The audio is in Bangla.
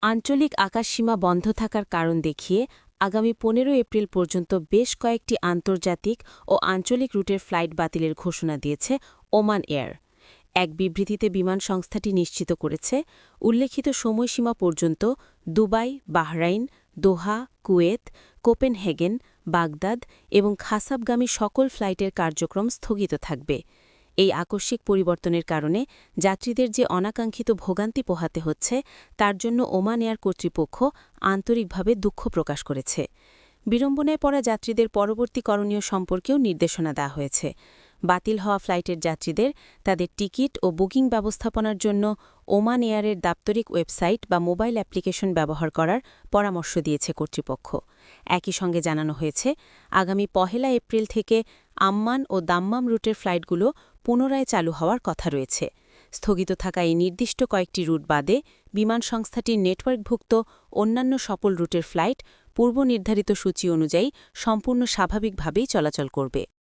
আঞ্চলিক আকাশসীমা বন্ধ থাকার কারণ দেখিয়ে আগামী ১৫ এপ্রিল পর্যন্ত বেশ কয়েকটি আন্তর্জাতিক ও আঞ্চলিক রুটের ফ্লাইট বাতিলের ঘোষণা দিয়েছে ওমান এয়ার। এক বিবৃতিতে বিমান সংস্থাটি নিশ্চিত করেছে, উল্লেখিত সময়সীমা পর্যন্ত দুবাই, বাহরাইন, দোহা, কুয়েত, কোপেনহেগেন, বাগদাদ এবং খাসাবগামী সকল ফ্লাইটের কার্যক্রম স্থগিত থাকবে। এই আকস্মিক পরিবর্তনের কারণে যাত্রীদের যে অনাকাঙ্ক্ষিত ভোগান্তি পোহাতে হচ্ছে, তার জন্য ওমান এয়ার কর্তৃপক্ষ আন্তরিকভাবে দুঃখ প্রকাশ করেছে। বিড়ম্বনায় পড়া যাত্রীদের পরবর্তী করণীয় সম্পর্কেও নির্দেশনা দেওয়া হয়েছে। বাতিল হওয়া ফ্লাইটের যাত্রীদের তাদের টিকিট ও বুকিং ব্যবস্থাপনার জন্য ওমান এয়ারের দাপ্তরিক ওয়েবসাইট বা মোবাইল অ্যাপ্লিকেশন ব্যবহার করার পরামর্শ দিয়েছে কর্তৃপক্ষ। একই সঙ্গে জানানো হয়েছে, আগামী ১ এপ্রিল থেকে আম্মান ও দাম্মাম রুটের ফ্লাইটগুলো পুনরায় চালু হওয়ার কথা রয়েছে। স্থগিত থাকা এই নির্দিষ্ট কয়েকটি রুট বাদে বিমান সংস্থাটির নেটওয়ার্কভুক্ত অন্যান্য সকল রুটের ফ্লাইট পূর্বনির্ধারিত সূচি অনুযায়ী সম্পূর্ণ স্বাভাবিকভাবেই চলাচল করবে।